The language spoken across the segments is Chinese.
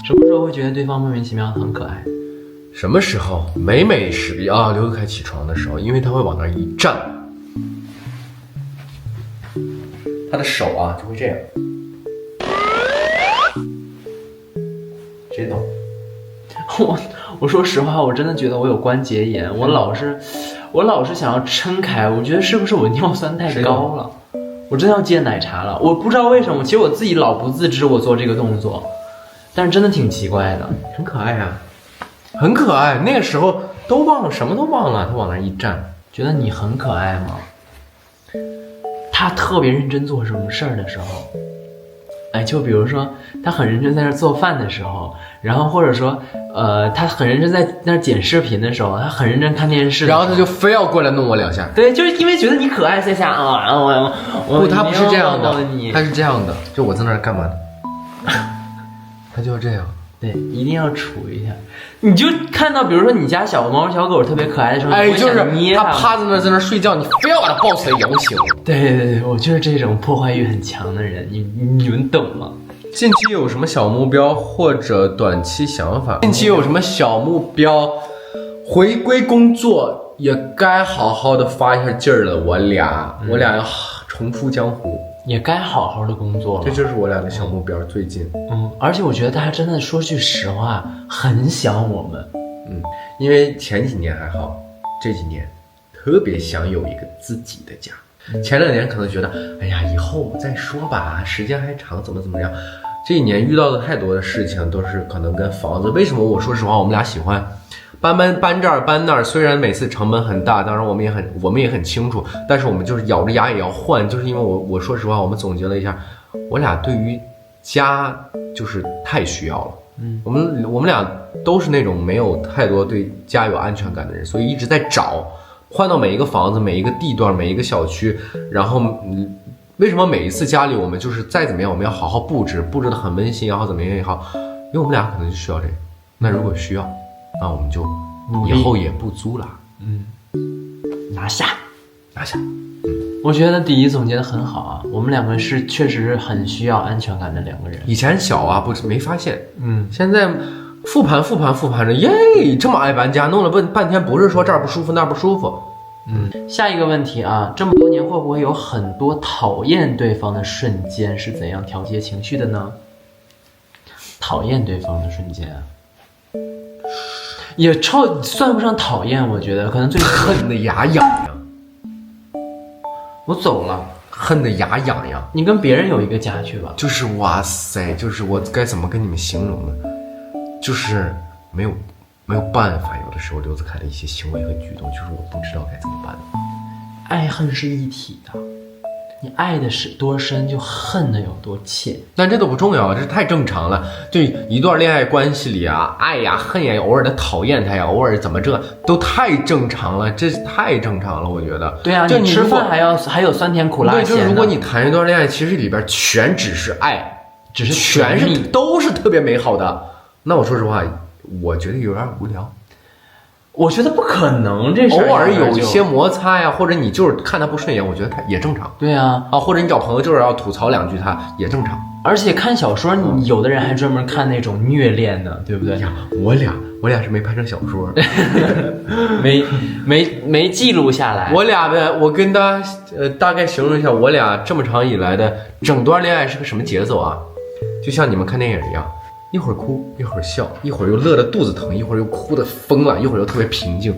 什么时候会觉得对方莫名其妙很可爱？什么时候？每时啊，刘德凯起床的时候，因为他会往那儿一站，他的手啊就会这样，谁懂？我说实话，我真的觉得我有关节炎，我老是想要撑开，我觉得是不是我尿酸太高了？我真的要戒奶茶了，我不知道为什么，其实我自己老不自知我做这个动作，但是真的挺奇怪的，很可爱啊，很可爱。那个时候都忘了，什么都忘了，他往那儿一站，觉得你很可爱吗？他特别认真做什么事儿的时候，哎，就比如说他很认真在那做饭的时候，然后或者说他很认真在那剪视频的时候，他很认真看电视，然后他就非要过来弄我2下。对，就是因为觉得你可爱才想不，他不是这样的，你他是这样的，就我在那儿干嘛呢？他就这样。对，一定要处一下。你就看到，比如说你家小猫小狗特别可爱的时候，哎，就是捏他趴在那睡觉，你非要把他抱起来摇醒。对，我就是这种破坏欲很强的人，你们懂吗？近期有什么小目标或者短期想法？近期有什么小目标？回归工作也该好好的发一下劲儿了。我俩要重出江湖，也该好好的工作了。这就是我俩的小目标。最近，而且我觉得他真的说句实话，很想我们。因为前几年还好，这几年特别想有一个自己的家。前2年可能觉得，哎呀，以后再说吧，时间还长，怎么样。这一年遇到的太多的事情都是可能跟房子。为什么我说实话，我们俩喜欢搬这儿搬那儿，虽然每次成本很大，当然我们也很清楚，但是我们就是咬着牙也要换，就是因为我说实话，我们总结了一下，我俩对于家就是太需要了。我们俩都是那种没有太多对家有安全感的人，所以一直在找，换到每一个房子、每一个地段、每一个小区，然后为什么每一次家里我们就是再怎么样，我们要好好布置的很温馨也好，怎么样也好，因为我们俩可能就需要这个。那如果需要，那我们就以后也不租了。拿下。我觉得第一总结的很好啊，我们两个是确实很需要安全感的2个人。以前小啊没发现，现在复盘着，耶，这么爱搬家，弄了半天，不是说这儿不舒服那儿不舒服。下一个问题啊，这么多年会不会有很多讨厌对方的瞬间？是怎样调节情绪的呢？讨厌对方的瞬间啊，也算不上讨厌，我觉得可能最恨得牙痒痒。我走了，恨得牙痒痒。你跟别人有一个家去吧。就是哇塞，就是我该怎么跟你们形容呢？就是没有办法，有的时候刘子凯的一些行为和举动，就是我不知道该怎么办。爱恨是一体的，你爱的是多深，就恨的有多切。但这都不重要，这太正常了。就一段恋爱关系里啊，爱呀恨呀，偶尔的讨厌他呀，偶尔怎么这都太正常了，这太正常了，我觉得。对啊，你吃饭还有酸甜苦辣咸。对，就如果你谈一段恋爱，其实里边全只是爱，全是都是特别美好的，那我说实话，我觉得有点无聊。我觉得不可能，这事偶尔有一些摩擦呀，或者你就是看他不顺眼，我觉得他也正常。对啊，或者你找朋友就是要吐槽2句，他也正常。而且看小说，有的人还专门看那种虐恋的，对不对？呀，我俩是没拍成小说，没记录下来。我跟大家大概形容一下，我俩这么长以来的整段恋爱是个什么节奏啊？就像你们看电影一样。一会儿哭，一会儿笑，一会儿又乐得肚子疼，一会儿又哭得疯了，一会儿又特别平静，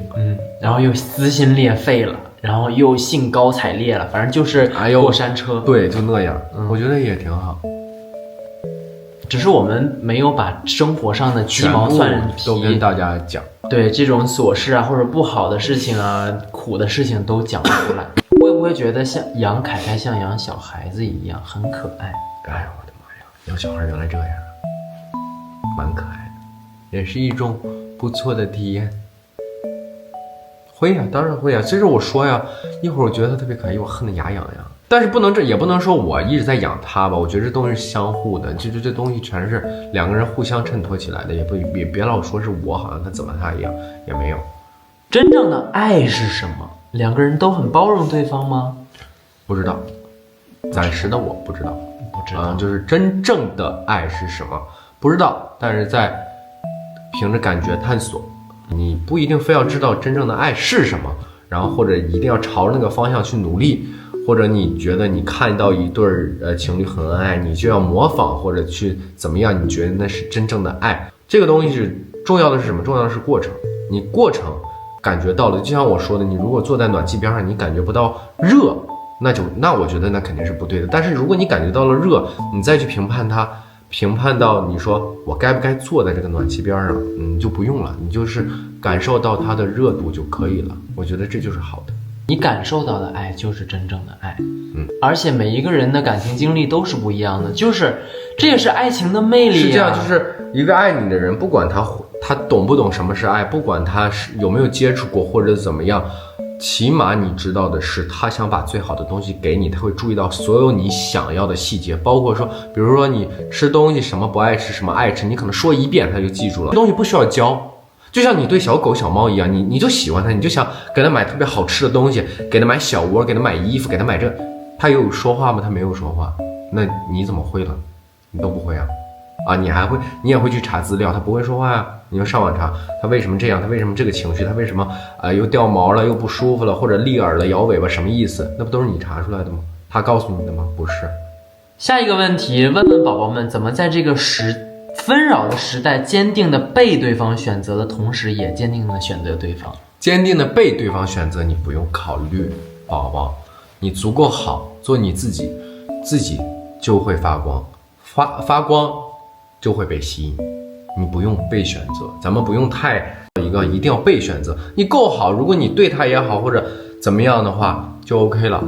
然后又撕心裂肺了，然后又兴高采烈了，反正就是过山车。对，就那样，我觉得也挺好。只是我们没有把生活上的鸡毛蒜皮都跟大家讲，对这种琐事啊，或者不好的事情啊，苦的事情都讲出来。会不会觉得像养凯凯像养小孩子一样很可爱？哎呀，我的妈呀，养小孩原来这样。蛮可爱的，也是一种不错的体验。会呀，当然会呀。所以说我说呀，一会儿我觉得他特别可爱，一会儿恨得牙痒痒。但是也不能说我一直在养他吧。我觉得这东西是相互的，就这东西全是2个人互相衬托起来的，也别老说是我好像他怎么他一样，也没有。真正的爱是什么？2个人都很包容对方吗？不知道，暂时的我不知道，就是真正的爱是什么。不知道，但是在凭着感觉探索。你不一定非要知道真正的爱是什么，然后或者一定要朝着那个方向去努力，或者你觉得你看到一对情侣很恩爱，你就要模仿或者去怎么样，你觉得那是真正的爱。这个东西是重要的是什么？重要的是过程。你过程感觉到了，就像我说的，你如果坐在暖气边上，你感觉不到热，那我觉得那肯定是不对的。但是如果你感觉到了热，你再去评判它，评判到你说我该不该坐在这个暖气边上，你就不用了，你就是感受到它的热度就可以了。我觉得这就是好的。你感受到的爱就是真正的爱，而且每一个人的感情经历都是不一样的，就是这也是爱情的魅力啊。是这样，就是一个爱你的人，不管他懂不懂什么是爱，不管他是有没有接触过或者怎么样，起码你知道的是，他想把最好的东西给你，他会注意到所有你想要的细节，包括说，比如说你吃东西什么不爱吃，什么爱吃，你可能说一遍他就记住了。这东西不需要教，就像你对小狗小猫一样，你就喜欢它，你就想给它买特别好吃的东西，给它买小窝，给它买衣服，给它买这，它有说话吗？它没有说话，那你怎么会了？你都不会啊。你也会去查资料，他不会说话呀，你就上网查他为什么这样，他为什么这个情绪，他为什么又掉毛了，又不舒服了，或者立耳了，摇尾巴，什么意思？那不都是你查出来的吗？他告诉你的吗？不是。下一个问题，问问宝宝们怎么在这个纷扰的时代，坚定的被对方选择的同时，也坚定的选择对方。坚定的被对方选择，你不用考虑，宝宝，你足够好，做你自己，自己就会发光，发光就会被吸引。你不用被选择，咱们不用一定要被选择，你够好，如果你对他也好或者怎么样的话就 OK 了。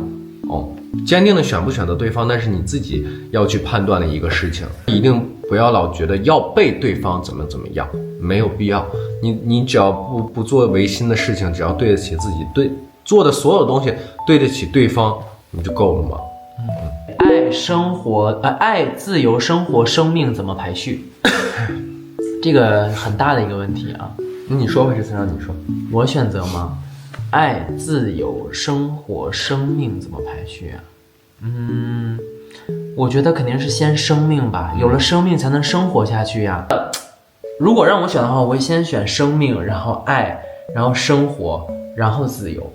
坚定的选不选择对方，那是你自己要去判断的一个事情，一定不要老觉得要被对方怎么样，没有必要。你只要不做违心的事情，只要对得起自己，对做的所有东西对得起对方，你就够了嘛。爱、自由、生活、生命怎么排序？这个很大的一个问题啊。你说吧，这次让你说。我选择吗？爱、自由、生活、生命怎么排序啊？我觉得肯定是先生命吧，有了生命才能生活下去呀。如果让我选的话，我会先选生命，然后爱，然后生活，然后自由。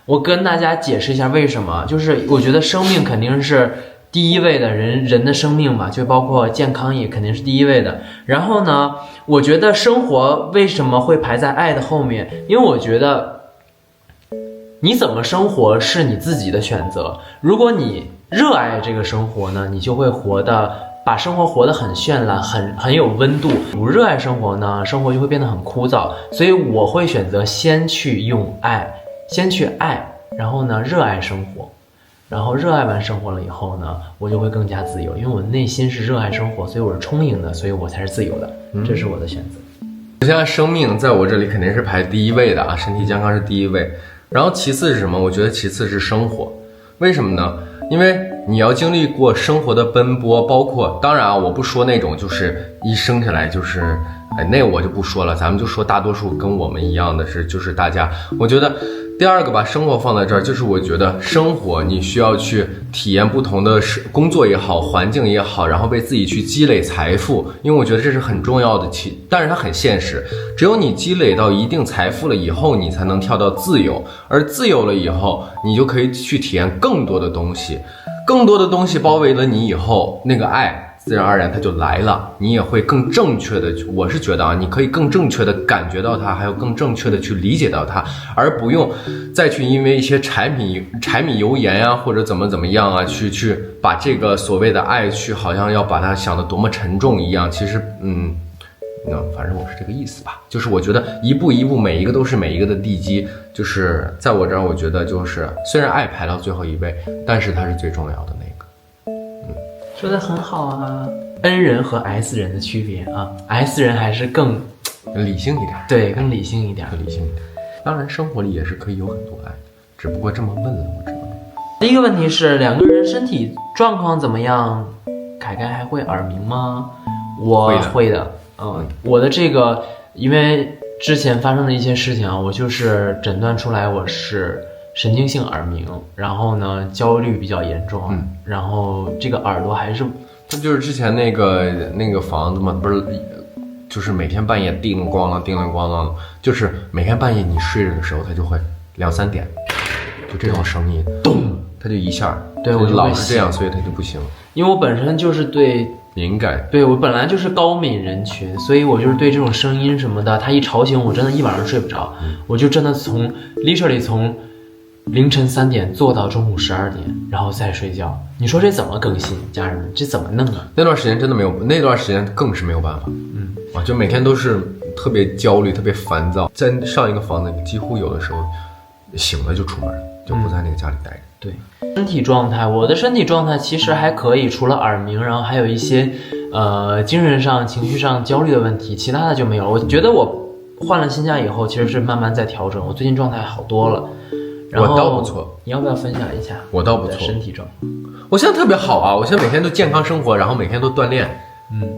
我跟大家解释一下为什么，就是我觉得生命肯定是第一位的，人的生命嘛，就包括健康也肯定是第一位的。然后呢，我觉得生活为什么会排在爱的后面？因为我觉得你怎么生活是你自己的选择。如果你热爱这个生活呢，你就会把生活活得很绚烂，很有温度。不热爱生活呢，生活就会变得很枯燥。所以我会选择先去爱，然后呢热爱生活。然后热爱完生活了以后呢，我就会更加自由，因为我内心是热爱生活，所以我是充盈的，所以我才是自由的，这是我的选择。现在生命在我这里肯定是排第一位的啊，身体健康是第一位，然后其次是什么？我觉得其次是生活。为什么呢？因为你要经历过生活的奔波，包括当然啊，我不说那种就是一生下来就是那我就不说了，咱们就说大多数跟我们一样的就是大家，我觉得第二个把生活放在这儿，就是我觉得生活你需要去体验不同的工作也好，环境也好，然后为自己去积累财富，因为我觉得这是很重要的，但是它很现实，只有你积累到一定财富了以后，你才能跳到自由，而自由了以后，你就可以去体验更多的东西，更多的东西包围了你以后，那个爱自然而然它就来了，你也会更正确的，我是觉得啊，你可以更正确的感觉到它，还有更正确的去理解到它，而不用再去因为一些柴米油盐啊，或者怎么样啊，去把这个所谓的爱去好像要把它想得多么沉重一样。其实反正我是这个意思吧，就是我觉得一步一步，每一个都是每一个的地基，就是在我这儿，我觉得就是虽然爱排到最后一位，但是它是最重要的那个。说得很好啊。N 人和 S 人的区别啊 ，S 人还是更理性一点，对，更理性一点，更理性一点。当然，生活里也是可以有很多爱，只不过这么问了，我知道。第一个问题是两个人身体状况怎么样？凯凯还会耳鸣吗？我会的，我的这个，因为之前发生的一些事情啊，我就是诊断出来我是神经性耳鸣，然后呢焦虑比较严重，然后这个耳朵还是他就是之前那个房子嘛，不是，就是每天半夜叮铃咣啷叮铃咣啷，就是每天半夜你睡着的时候，他就会2、3点，就这种声音，咚，他就一下，对我就老是这样，所以他就不行。因为我本身就是对敏感，对我本来就是高敏人群，所以我就是对这种声音什么的，他一吵醒我，真的一晚上睡不着，我就真的literally 从凌晨3点做到中午12点，然后再睡觉。你说这怎么更新？家人们，这怎么弄啊？那段时间真的没有，那段时间更是没有办法。就每天都是特别焦虑，特别烦躁。在上一个房子，你几乎有的时候醒了就出门，就不在那个家里待着。对，身体状态，我的身体状态其实还可以，除了耳鸣，然后还有一些精神上、情绪上焦虑的问题，其他的就没有了。我觉得我换了新家以后，其实是慢慢在调整，我最近状态好多了。然后我倒不错，你要不要分享一下？我倒不错，身体状况。我现在特别好啊！我现在每天都健康生活，然后每天都锻炼。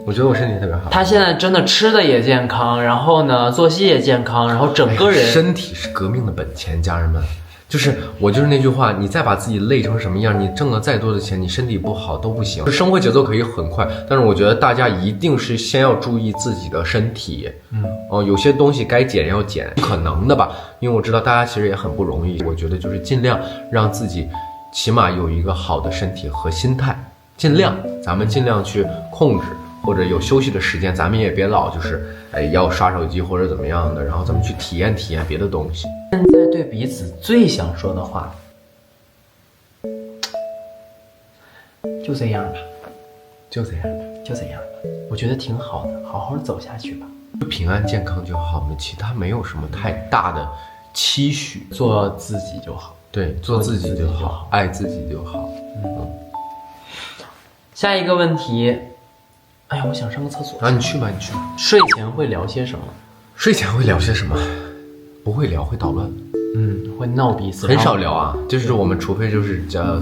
我觉得我身体特别好。他现在真的吃的也健康，然后呢，作息也健康，然后整个人身体是革命的本钱，家人们。我就是那句话，你再把自己累成什么样，你挣了再多的钱，你身体不好都不行。生活节奏可以很快，但是我觉得大家一定是先要注意自己的身体。有些东西该减要减，不可能的吧？因为我知道大家其实也很不容易。我觉得就是尽量让自己起码有一个好的身体和心态，咱们尽量去控制，或者有休息的时间，咱们也别老要刷手机或者怎么样的，然后咱们去体验别的东西。现在对彼此最想说的话，就这样吧，就这样吧，我觉得挺好的，好好走下去吧，平安健康就好了，其他没有什么太大的期许，做自己就好。对，做自己就好，爱自己就好。下一个问题，哎呀，我想上个厕所啊，你去吧。睡前会聊些什么？不会聊，会捣乱。会闹彼此，很少聊啊。就是我们除非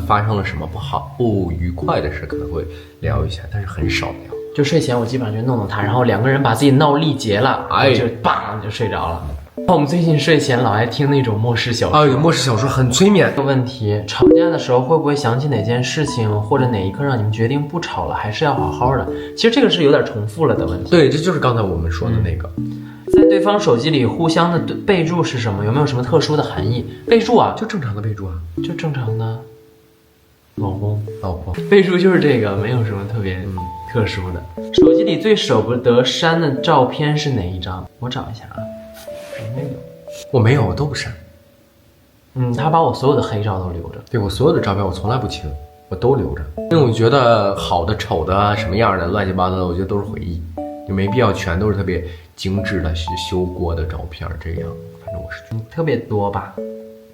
发生了什么不愉快的事，可能会聊一下，但是很少聊。就睡前我基本上就弄他，然后2个人把自己闹力竭了，就bang就睡着了。我们最近睡前老爱听那种末世小说，末世小说很催眠。这个问题，吵架的时候会不会想起哪件事情，或者哪一刻让你们决定不吵了，还是要好好的？其实这个是有点重复了的问题。对，这就是刚才我们说的那个。在对方手机里互相的备注是什么？有没有什么特殊的含义？备注啊，就正常的备注啊，就正常的老公、老婆。备注就是这个，没有什么特别特殊的。手机里最舍不得删的照片是哪一张？我找一下啊。我没有，我都不删。他把我所有的黑照都留着。对，我所有的照片我从来不清，我都留着，因为我觉得好的、丑的、什么样的、乱七八糟的，我觉得都是回忆，就没必要全都是特别精致的修过的照片。这样，反正我是觉得特别多吧。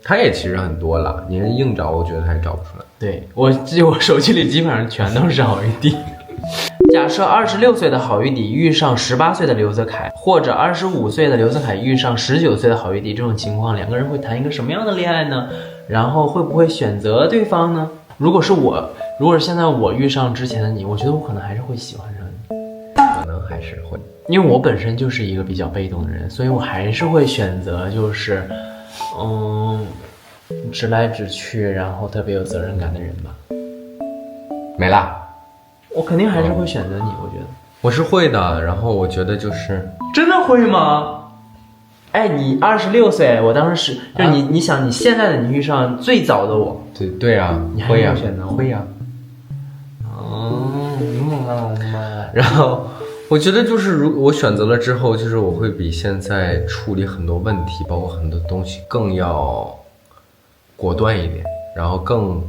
他也其实很多了，你硬找，我觉得他也找不出来。对，我手机里基本上全都是好玉帝。假设26岁的郝玉迪遇上18岁的刘泽凯，或者25岁的刘泽凯遇上19岁的郝玉迪，这种情况2个人会谈一个什么样的恋爱呢？然后会不会选择对方呢？如果是现在我遇上之前的你，我觉得我可能还是会喜欢上你，可能还是会，因为我本身就是一个比较被动的人，所以我还是会选择直来直去，然后特别有责任感的人吧。没啦。我肯定还是会选择你，我觉得我是会的。然后我觉得真的会吗？哎，你26岁，我当时就是你想你现在的你遇上最早的我，对啊，你还会选择我？会呀。然后我觉得如我选择了之后，我会比现在处理很多问题，包括很多东西更要果断一点，然后更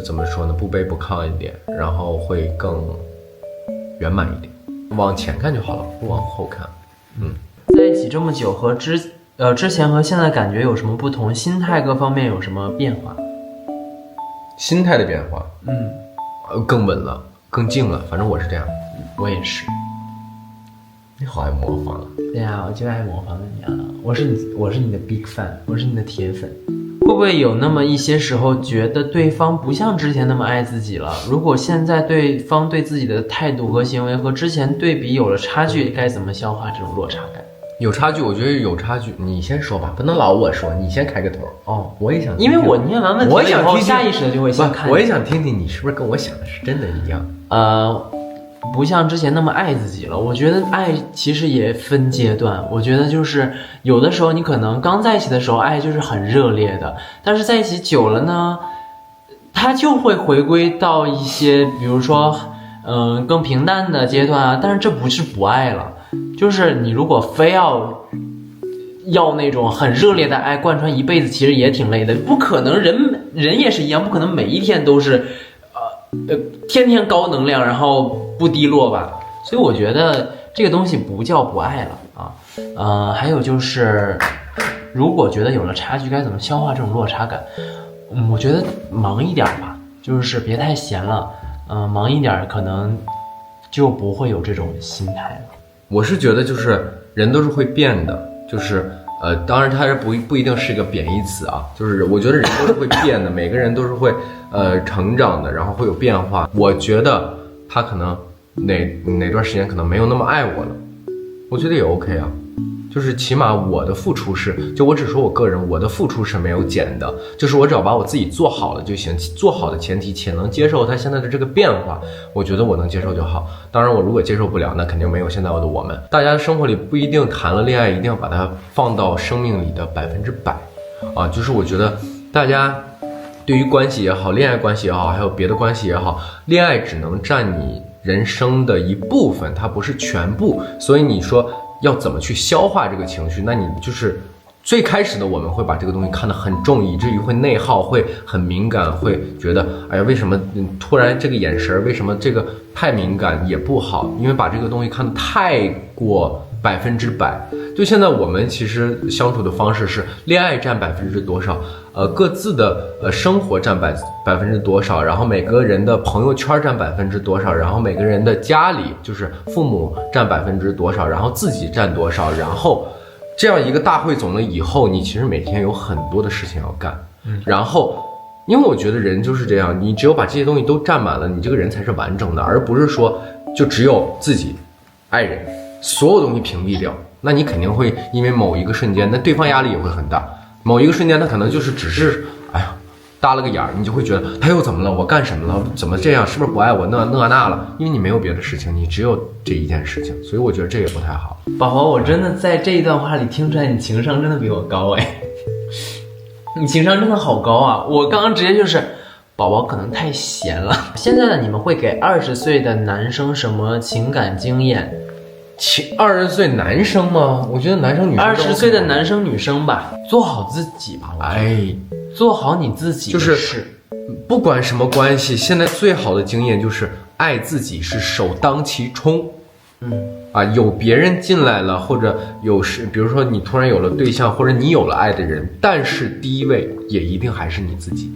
怎么说呢，不卑不亢一点，然后会更圆满一点，往前看就好了，不往后看。在一起这么久，和之前和现在感觉有什么不同？心态各方面有什么变化？心态的变化，更稳了，更静了，反正我是这样。我也是。你好爱模仿啊！对呀，我就爱模仿你啊！我是你的 big fan， 我是你的铁粉。会不会有那么一些时候觉得对方不像之前那么爱自己了？如果现在对方对自己的态度和行为和之前对比有了差距，该怎么消化这种落差感？有差距，我觉得有差距。你先说吧，不能老我说，你先开个头。我也想听听，因为我念完问题以后，下意识的就会先看。我也想听听你是不是跟我想的是真的一样。不像之前那么爱自己了。我觉得爱其实也分阶段，我觉得就是有的时候你可能刚在一起的时候爱就是很热烈的，但是在一起久了呢，它就会回归到一些比如说更平淡的阶段啊，但是这不是不爱了，就是你如果非要那种很热烈的爱贯穿一辈子，其实也挺累的，不可能，人也是一样，不可能每一天都是天天高能量然后不低落吧。所以我觉得这个东西不叫不爱了啊。还有就是如果觉得有了差距该怎么消化这种落差感，我觉得忙一点吧，就是别太闲了，忙一点可能就不会有这种心态了。我是觉得就是人都是会变的，就是当然它是不一定是一个贬义词啊，就是我觉得人都是会变的，每个人都是会成长的，然后会有变化。我觉得他可能哪段时间可能没有那么爱我了，我觉得也 OK 啊。就是起码我的付出是，就我只说我个人，我的付出是没有减的，就是我只要把我自己做好了就行，做好的前提且能接受他现在的这个变化，我觉得我能接受就好。当然我如果接受不了，那肯定没有现在的我们。大家的生活里不一定谈了恋爱一定要把它放到生命里的100%啊，就是我觉得大家对于关系也好，恋爱关系也好，还有别的关系也好，恋爱只能占你人生的一部分，它不是全部。所以你说要怎么去消化这个情绪，那你就是最开始的我们会把这个东西看得很重，以至于会内耗，会很敏感，会觉得哎呀为什么突然这个眼神，为什么这个太敏感也不好，因为把这个东西看得太过100%。就现在我们其实相处的方式是恋爱占多少，各自的生活占多少，然后每个人的朋友圈占多少，然后每个人的家里就是父母占多少，然后自己占多少，然后这样一个大汇总了以后，你其实每天有很多的事情要干，然后因为我觉得人就是这样，你只有把这些东西都占满了，你这个人才是完整的，而不是说就只有自己爱人所有东西屏蔽掉，那你肯定会因为某一个瞬间，那对方压力也会很大，某一个瞬间他可能就是只是哎呀搭了个眼儿，你就会觉得他又怎么了，我干什么了，怎么这样，是不是不爱我那了，因为你没有别的事情，你只有这一件事情，所以我觉得这也不太好。宝宝，我真的在这一段话里听出来你情商真的比我高哎，你情商真的好高啊！我刚刚直接就是宝宝可能太闲了。现在的你们会给20岁的男生什么情感经验？20岁男生吗？我觉得男生女生20岁的男生女生吧，做好自己吧。哎，做好你自己的事，就是不管什么关系，现在最好的经验就是爱自己是首当其冲。有别人进来了，或者比如说你突然有了对象，或者你有了爱的人，但是第一位也一定还是你自己，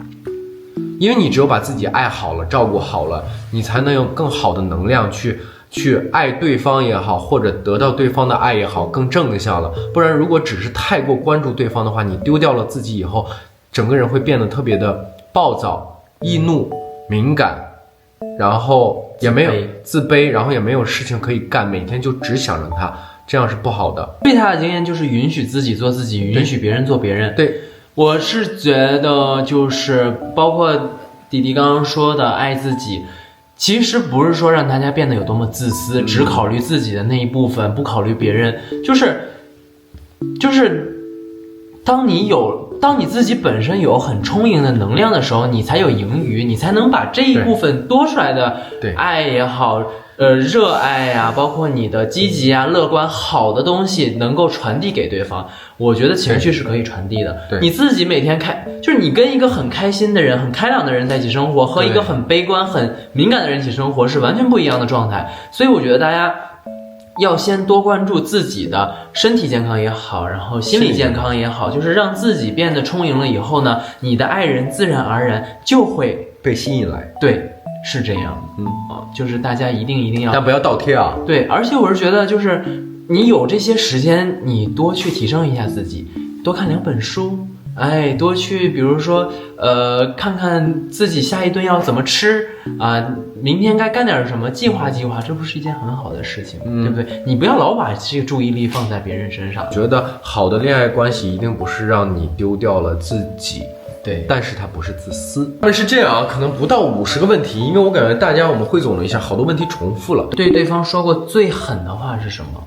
因为你只有把自己爱好了，照顾好了，你才能有更好的能量去爱对方也好，或者得到对方的爱也好，更正向了。不然如果只是太过关注对方的话，你丢掉了自己以后，整个人会变得特别的暴躁、易怒、敏感，然后也没有自卑，然后也没有事情可以干，每天就只想着他，这样是不好的。最大的经验就是允许自己做自己，允许别人做别人。对，我是觉得就是包括弟弟刚刚说的爱自己，其实不是说让大家变得有多么自私，只考虑自己的那一部分，不考虑别人，就是当你自己本身有很充盈的能量的时候，你才有盈余，你才能把这一部分多出来的爱也好，热爱呀，包括你的积极啊、乐观、好的东西能够传递给对方。我觉得情绪是可以传递的。你自己每天就是你跟一个很开心的人、很开朗的人在一起生活，和一个很悲观、很敏感的人一起生活是完全不一样的状态。所以我觉得大家要先多关注自己的身体健康也好，然后心理健康也好，就是让自己变得充盈了以后呢，你的爱人自然而然就会被吸引来。对，是这样。就是大家一定要，但不要倒贴啊。对，而且我是觉得就是你有这些时间，你多去提升一下自己，多看2本书，多去比如说看看自己下一顿要怎么吃啊，明天该干点什么，计划计划，这不是一件很好的事情，对不对？你不要老把这个注意力放在别人身上。觉得好的恋爱关系一定不是让你丢掉了自己，对，但是它不是自私。但是这样啊，可能不到50个问题，因为我感觉大家我们汇总了一下，好多问题重复了。对对方说过最狠的话是什么？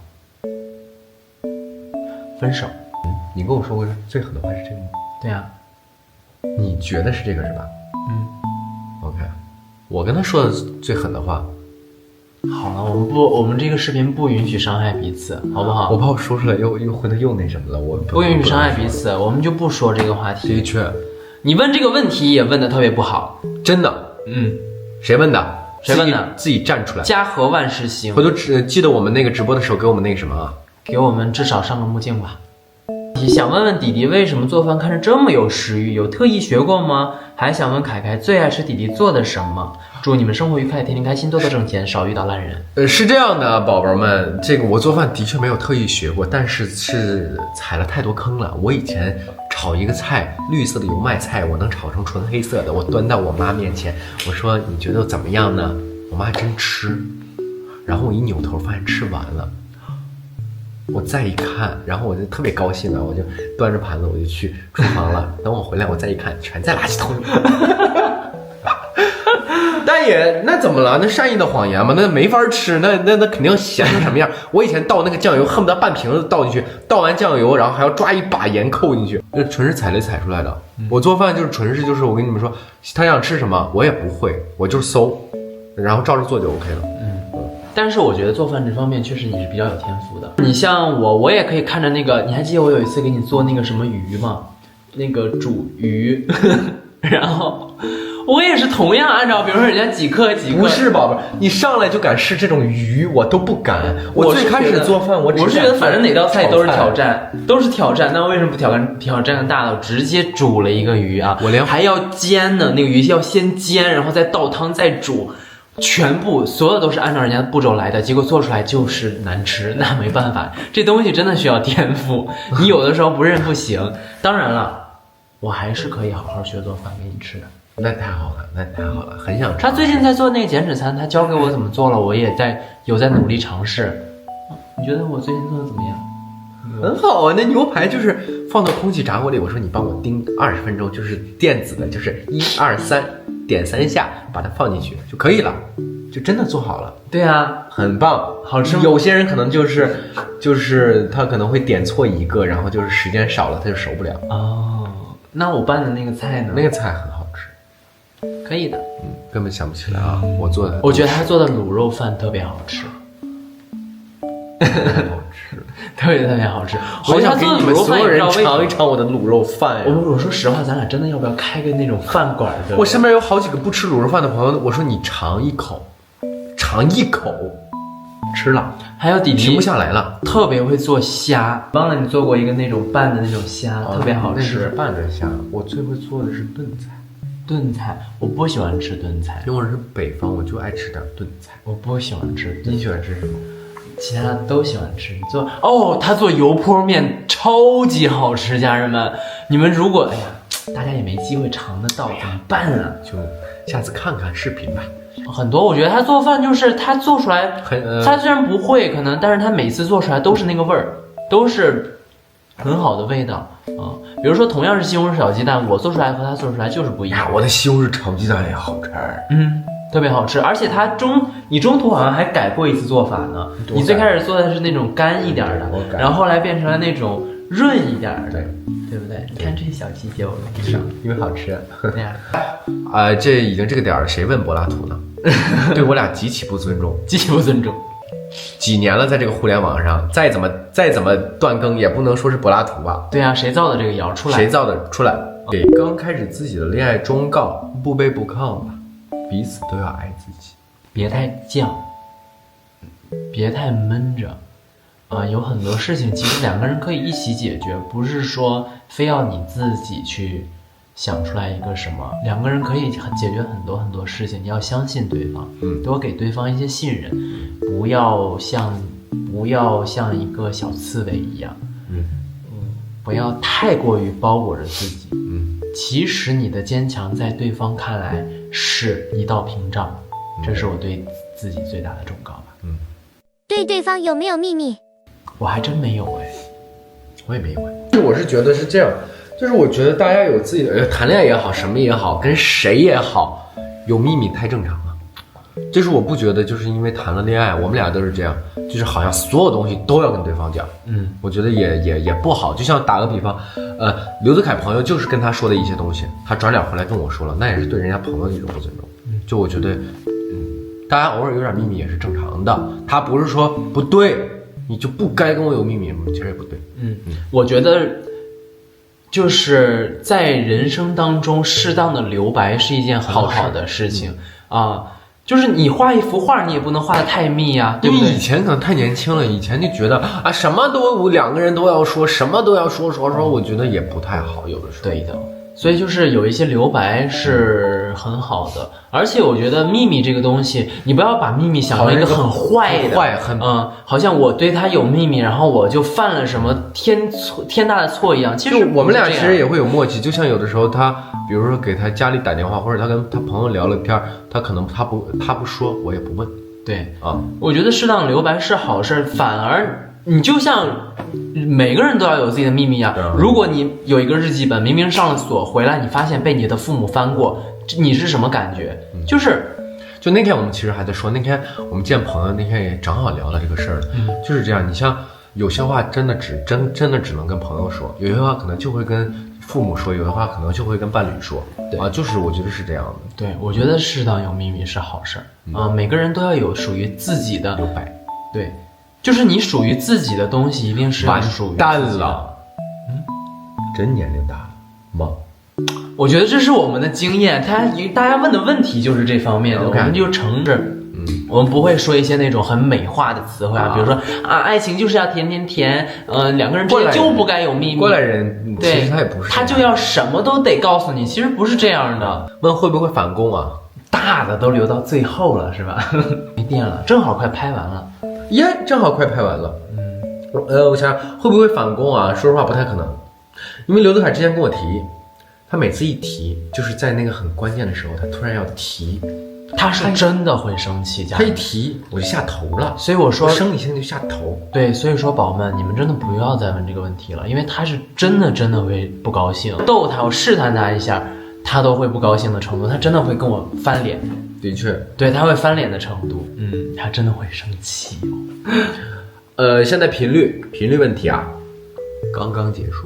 分手。你跟我说过最狠的话是这个吗？对啊。你觉得是这个是吧？OK， 我跟他说的最狠的话。好了，我们这个视频不允许伤害彼此，好不好？我怕我说出来又回头又那什么了，我不允许伤害彼此，我们就不说这个话题。的确，你问这个问题也问得特别不好，真的。谁问的？谁问的？自己站出来。家和万事兴。回头记得我们那个直播的时候给我们那个什么啊，给我们至少上个目镜吧。想问问弟弟为什么做饭看着这么有食欲，有特意学过吗？还想问凯凯最爱吃弟弟做的什么？祝你们生活愉快，天天开心，多多挣钱，少遇到烂人。是这样的，宝宝们，这个我做饭的确没有特意学过，但是踩了太多坑了。我以前炒一个菜，绿色的油麦菜，我能炒成纯黑色的，我端到我妈面前，我说你觉得怎么样呢？我妈还真吃，然后我一扭头发现吃完了。我再一看，然后我就特别高兴啊，我就端着盘子我就去厨房了。等我回来，我再一看，全在垃圾桶里。但也那怎么了？那善意的谎言嘛，那没法吃，那肯定咸成什么样？我以前倒那个酱油，恨不得半瓶子倒进去，倒完酱油，然后还要抓一把盐扣进去，那纯是踩雷踩出来的。我做饭就是纯是就是我跟你们说，他想吃什么我也不会，我就搜，然后照着做就 OK 了。但是我觉得做饭这方面确实你是比较有天赋的。你像我也可以看着那个，你还记得我有一次给你做那个什么鱼吗？那个煮鱼，然后我也是同样按照，比如说人家几克几克。不是宝贝，你上来就敢试这种鱼，我都不敢。我最开始做饭，我是觉得反正哪道菜都是挑战，都是挑战。那为什么不挑战更大的？直接煮了一个鱼啊，我连还要煎呢，那个鱼要先煎，然后再倒汤再煮。全部所有都是按照人家的步骤来的，结果做出来就是难吃，那没办法，这东西真的需要天赋，你有的时候不认不行。当然了，我还是可以好好学做饭给你吃的。那太好了，那太好了，很想吃。他最近在做那个减脂餐，他教给我怎么做了，我也有在努力尝试。你觉得我最近做的怎么样？很好啊，那牛排就是放到空气炸锅里，我说你帮我叮20分钟，就是电子的，就是1、2、3点3下，把它放进去就可以了，就真的做好了。对啊，很棒，好吃吗？有些人可能就是他可能会点错一个，然后就是时间少了他就熟不了。哦，那我拌的那个菜呢？那个菜很好吃，可以的。根本想不起来啊，我做的。我觉得他做的卤肉饭特别好吃。好吃，特别好吃。好想给你们所有人尝一尝我的卤肉饭呀！我说实话，咱俩真的要不要开个那种饭馆的？我身边有好几个不吃卤肉饭的朋友，我说你尝一口，吃了，还有弟弟停不下来了，特别会做虾。忘了你做过一个那种拌的那种虾，特别好吃。拌着虾，我最会做的是炖菜。炖菜我不喜欢吃炖菜，因为我是北方，我就爱吃点炖菜。我不喜欢吃。你喜欢吃什么？其他都喜欢吃。他做油泼面超级好吃，家人们，你们如果大家也没机会尝得到，怎么办啊？就下次看看视频吧。很多我觉得他做饭就是他做出来，他虽然不会可能，但是他每次做出来都是那个味儿，都是很好的味道啊。比如说同样是西红柿炒鸡蛋，我做出来和他做出来就是不一样。我的西红柿炒鸡蛋也好吃。特别好吃，而且你中途好像还改过一次做法呢。你最开始做的是那种干一点的，然后后来变成了那种润一点的，对不对？你看这些小细节我跟你说，因为好吃。对呀。这已经这个点了，谁问柏拉图呢？对我俩极其不尊重，极其不尊重。几年了，在这个互联网上，再怎么断更，也不能说是柏拉图吧？对啊，谁造的这个谣出来？谁造的出来？给刚开始自己的恋爱忠告：不卑不亢吧。彼此都要爱自己，别太犟，别太闷着，有很多事情其实两个人可以一起解决，不是说非要你自己去想出来一个什么，两个人可以解决很多事情。你要相信对方，多给对方一些信任，不要像一个小刺猬一样，不要太过于包裹着自己，其实你的坚强在对方看来是一道屏障，这是我对自己最大的忠告吧。对对方有没有秘密？我还真没有我也没有。我是觉得是这样，就是我觉得大家有自己的谈恋爱也好，什么也好，跟谁也好，有秘密太正常了。就是我不觉得，就是因为谈了恋爱，我们俩都是这样，就是好像所有东西都要跟对方讲。我觉得也不好。就像打个比方，刘德凯朋友就是跟他说的一些东西，他转脸回来跟我说了，那也是对人家朋友的一种不尊重。就我觉得，大家偶尔有点秘密也是正常的，他不是说不对，你就不该跟我有秘密，其实也不对。我觉得就是在人生当中适当的留白是一件很好的事情啊。就是你画一幅画，你也不能画得太密啊，对不对？因为以前可能太年轻了，以前就觉得啊，什么都两个人都要说，什么都要说，我觉得也不太好，有的时候。对的，所以就是有一些留白是很好的，而且我觉得秘密这个东西，你不要把秘密想成一个很坏的，好像我对他有秘密，然后我就犯了什么天大的错一样。其实我们俩其实也会有默契，就像有的时候他，比如说给他家里打电话，或者他跟他朋友聊了天，他可能他不说，我也不问。对啊，我觉得适当留白是好事，反而你就像每个人都要有自己的秘密啊。如果你有一个日记本，明明上了锁，回来你发现被你的父母翻过，你是什么感觉？就那天我们其实还在说，那天我们见朋友那天也正好聊了这个事儿，就是这样。你像有些话真的只能跟朋友说，有些话可能就会跟父母说，有的话可能就会跟伴侣说。啊，就是我觉得是这样的。对，我觉得适当有秘密是好事啊。每个人都要有属于自己的留白。对，就是你属于自己的东西，一定是完属于蛋了。真年龄大了吗？我觉得这是我们的经验，大家问的问题就是这方面的，我们就承着。我们不会说一些那种很美化的词汇比如说啊，爱情就是要甜甜甜，两个人之间就不该有秘密。过来人，对，其实他也不是，他就要什么都得告诉你，其实不是这样的。问会不会反攻啊？大的都留到最后了，是吧？没电了，正好快拍完了。耶，正好快拍完了。我想会不会反攻啊？说实话不太可能，因为刘德凯之前跟我提，他每次一提，就是在那个很关键的时候，他突然要提。他是真的会生气，他一提我就下头了，所以我说生理性就下头。对，所以说宝们，你们真的不要再问这个问题了，因为他是真的会不高兴，逗他，我试探他一下，他都会不高兴的程度，他真的会跟我翻脸。的确，对，他会翻脸的程度，他真的会生气现在频率问题啊，刚刚结束。